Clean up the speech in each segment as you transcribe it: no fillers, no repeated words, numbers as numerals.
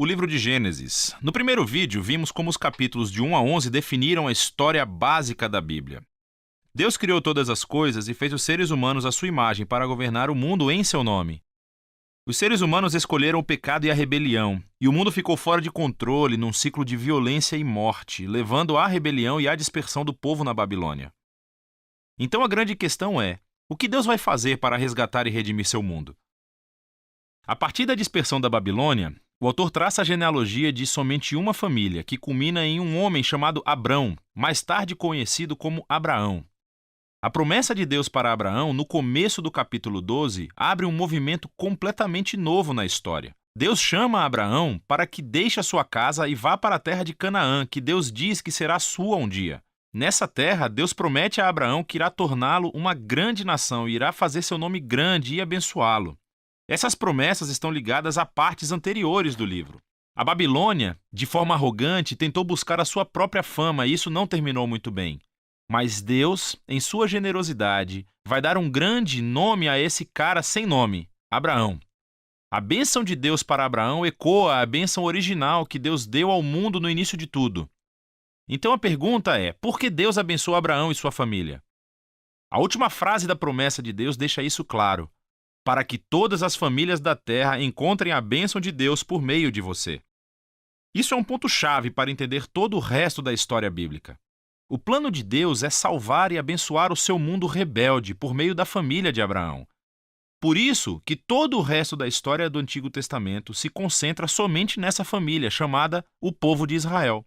O livro de Gênesis. No primeiro vídeo, vimos como os capítulos de 1 a 11 definiram a história básica da Bíblia. Deus criou todas as coisas e fez os seres humanos à sua imagem para governar o mundo em seu nome. Os seres humanos escolheram o pecado e a rebelião, e o mundo ficou fora de controle num ciclo de violência e morte, levando à rebelião e à dispersão do povo na Babilônia. Então a grande questão é: o que Deus vai fazer para resgatar e redimir seu mundo? A partir da dispersão da Babilônia, o autor traça a genealogia de somente uma família, que culmina em um homem chamado Abrão, mais tarde conhecido como Abraão. A promessa de Deus para Abraão, no começo do capítulo 12, abre um movimento completamente novo na história. Deus chama Abraão para que deixe a sua casa e vá para a terra de Canaã, que Deus diz que será sua um dia. Nessa terra, Deus promete a Abraão que irá torná-lo uma grande nação e irá fazer seu nome grande e abençoá-lo. Essas promessas estão ligadas a partes anteriores do livro. A Babilônia, de forma arrogante, tentou buscar a sua própria fama e isso não terminou muito bem. Mas Deus, em sua generosidade, vai dar um grande nome a esse cara sem nome, Abraão. A bênção de Deus para Abraão ecoa a bênção original que Deus deu ao mundo no início de tudo. Então a pergunta é: por que Deus abençoou Abraão e sua família? A última frase da promessa de Deus deixa isso claro: para que todas as famílias da terra encontrem a bênção de Deus por meio de você. Isso é um ponto-chave para entender todo o resto da história bíblica. O plano de Deus é salvar e abençoar o seu mundo rebelde por meio da família de Abraão. Por isso que todo o resto da história do Antigo Testamento se concentra somente nessa família, chamada o povo de Israel.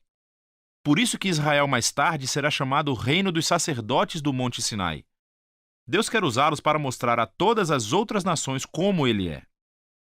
Por isso que Israel mais tarde será chamado o reino dos sacerdotes do Monte Sinai. Deus quer usá-los para mostrar a todas as outras nações como Ele é.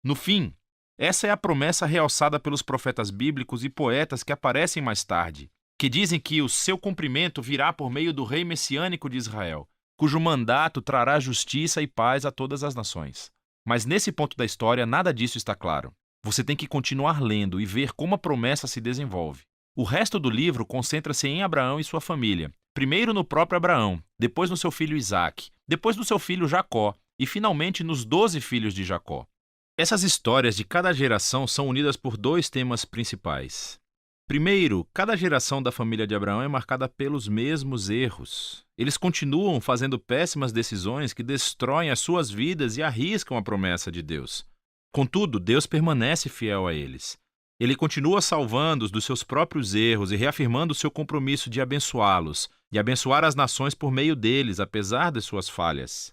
No fim, essa é a promessa realçada pelos profetas bíblicos e poetas que aparecem mais tarde, que dizem que o seu cumprimento virá por meio do rei messiânico de Israel, cujo mandato trará justiça e paz a todas as nações. Mas nesse ponto da história, nada disso está claro. Você tem que continuar lendo e ver como a promessa se desenvolve. O resto do livro concentra-se em Abraão e sua família. Primeiro no próprio Abraão, depois no seu filho Isaque, depois no seu filho Jacó e finalmente nos 12 filhos de Jacó. Essas histórias de cada geração são unidas por dois temas principais. Primeiro, cada geração da família de Abraão é marcada pelos mesmos erros. Eles continuam fazendo péssimas decisões que destroem as suas vidas e arriscam a promessa de Deus. Contudo, Deus permanece fiel a eles. Ele continua salvando-os dos seus próprios erros e reafirmando o seu compromisso de abençoá-los e abençoar as nações por meio deles, apesar de suas falhas.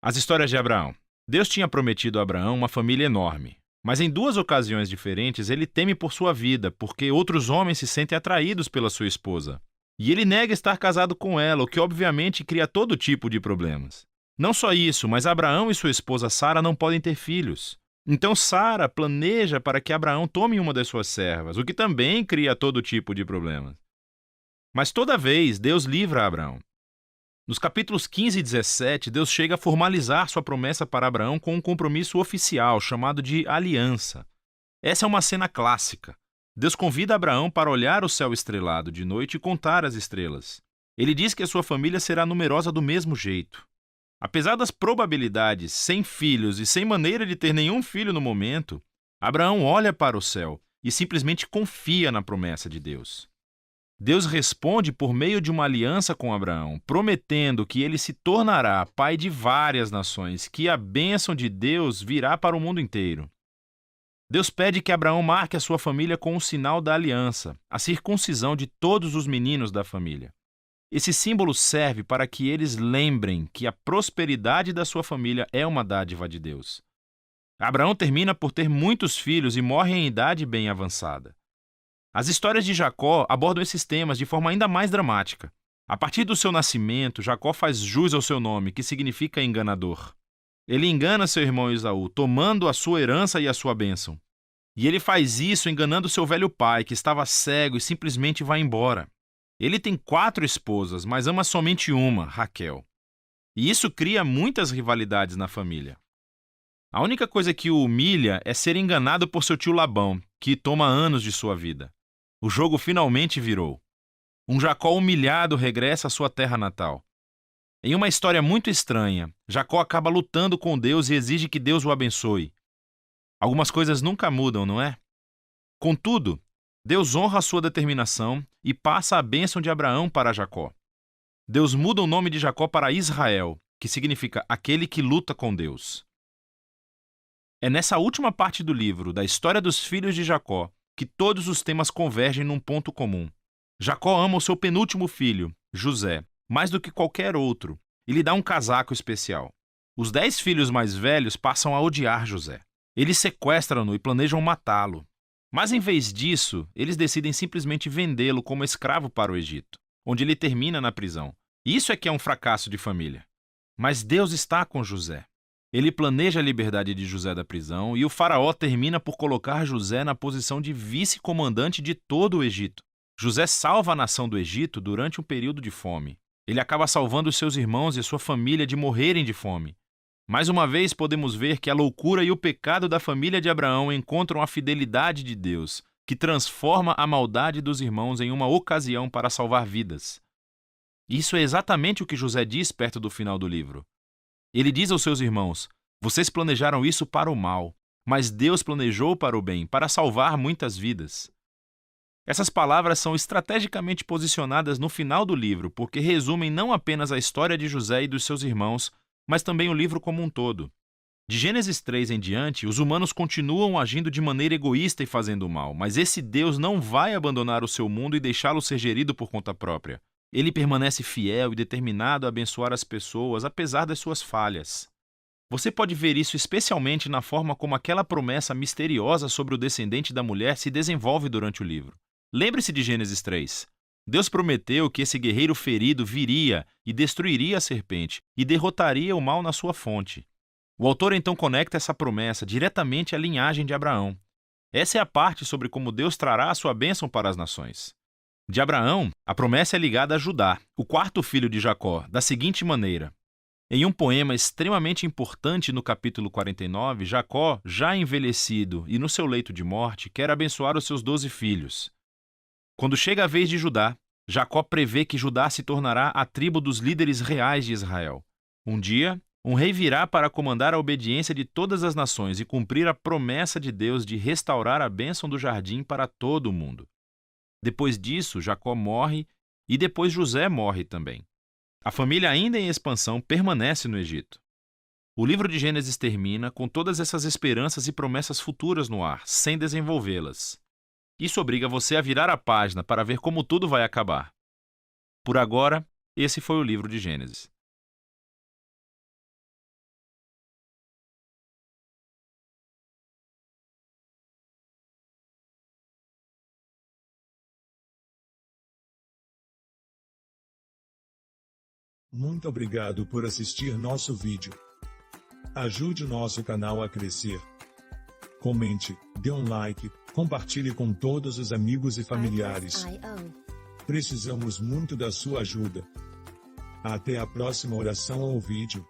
As histórias de Abraão. Deus tinha prometido a Abraão uma família enorme, mas em duas ocasiões diferentes ele teme por sua vida, porque outros homens se sentem atraídos pela sua esposa. E ele nega estar casado com ela, o que obviamente cria todo tipo de problemas. Não só isso, mas Abraão e sua esposa Sara não podem ter filhos. Então Sara planeja para que Abraão tome uma das suas servas, o que também cria todo tipo de problemas. Mas toda vez Deus livra Abraão. Nos capítulos 15 e 17, Deus chega a formalizar sua promessa para Abraão com um compromisso oficial, chamado de aliança. Essa é uma cena clássica. Deus convida Abraão para olhar o céu estrelado de noite e contar as estrelas. Ele diz que a sua família será numerosa do mesmo jeito. Apesar das probabilidades, sem filhos e sem maneira de ter nenhum filho no momento, Abraão olha para o céu e simplesmente confia na promessa de Deus. Deus responde por meio de uma aliança com Abraão, prometendo que ele se tornará pai de várias nações, que a bênção de Deus virá para o mundo inteiro. Deus pede que Abraão marque a sua família com o sinal da aliança, a circuncisão de todos os meninos da família. Esse símbolo serve para que eles lembrem que a prosperidade da sua família é uma dádiva de Deus. Abraão termina por ter muitos filhos e morre em idade bem avançada. As histórias de Jacó abordam esses temas de forma ainda mais dramática. A partir do seu nascimento, Jacó faz jus ao seu nome, que significa enganador. Ele engana seu irmão Esaú, tomando a sua herança e a sua bênção. E ele faz isso enganando seu velho pai, que estava cego e simplesmente vai embora. Ele tem 4 esposas, mas ama somente uma, Raquel. E isso cria muitas rivalidades na família. A única coisa que o humilha é ser enganado por seu tio Labão, que toma anos de sua vida. O jogo finalmente virou. Um Jacó humilhado regressa à sua terra natal. Em uma história muito estranha, Jacó acaba lutando com Deus e exige que Deus o abençoe. Algumas coisas nunca mudam, não é? Contudo, Deus honra a sua determinação e passa a bênção de Abraão para Jacó. Deus muda o nome de Jacó para Israel, que significa aquele que luta com Deus. É nessa última parte do livro, da história dos filhos de Jacó, que todos os temas convergem num ponto comum. Jacó ama o seu penúltimo filho, José, mais do que qualquer outro, e lhe dá um casaco especial. Os 10 filhos mais velhos passam a odiar José. Eles sequestram-no e planejam matá-lo. Mas em vez disso, eles decidem simplesmente vendê-lo como escravo para o Egito, onde ele termina na prisão. Isso é que é um fracasso de família. Mas Deus está com José. Ele planeja a liberdade de José da prisão e o faraó termina por colocar José na posição de vice-comandante de todo o Egito. José salva a nação do Egito durante um período de fome. Ele acaba salvando os seus irmãos e sua família de morrerem de fome. Mais uma vez podemos ver que a loucura e o pecado da família de Abraão encontram a fidelidade de Deus, que transforma a maldade dos irmãos em uma ocasião para salvar vidas. Isso é exatamente o que José diz perto do final do livro. Ele diz aos seus irmãos: vocês planejaram isso para o mal, mas Deus planejou para o bem, para salvar muitas vidas. Essas palavras são estrategicamente posicionadas no final do livro, porque resumem não apenas a história de José e dos seus irmãos, mas também o livro como um todo. De Gênesis 3 em diante, os humanos continuam agindo de maneira egoísta e fazendo o mal, mas esse Deus não vai abandonar o seu mundo e deixá-lo ser gerido por conta própria. Ele permanece fiel e determinado a abençoar as pessoas, apesar das suas falhas. Você pode ver isso especialmente na forma como aquela promessa misteriosa sobre o descendente da mulher se desenvolve durante o livro. Lembre-se de Gênesis 3. Deus prometeu que esse guerreiro ferido viria e destruiria a serpente e derrotaria o mal na sua fonte. O autor então conecta essa promessa diretamente à linhagem de Abraão. Essa é a parte sobre como Deus trará a sua bênção para as nações. De Abraão, a promessa é ligada a Judá, o quarto filho de Jacó, da seguinte maneira. Em um poema extremamente importante no capítulo 49, Jacó, já envelhecido e no seu leito de morte, quer abençoar os seus 12 filhos. Quando chega a vez de Judá, Jacó prevê que Judá se tornará a tribo dos líderes reais de Israel. Um dia, um rei virá para comandar a obediência de todas as nações e cumprir a promessa de Deus de restaurar a bênção do jardim para todo o mundo. Depois disso, Jacó morre e depois José morre também. A família, ainda em expansão, permanece no Egito. O livro de Gênesis termina com todas essas esperanças e promessas futuras no ar, sem desenvolvê-las. Isso obriga você a virar a página para ver como tudo vai acabar. Por agora, esse foi o livro de Gênesis. Muito obrigado por assistir nosso vídeo. Ajude o nosso canal a crescer. Comente, dê um like, compartilhe com todos os amigos e familiares. Precisamos muito da sua ajuda. Até a próxima oração ou vídeo.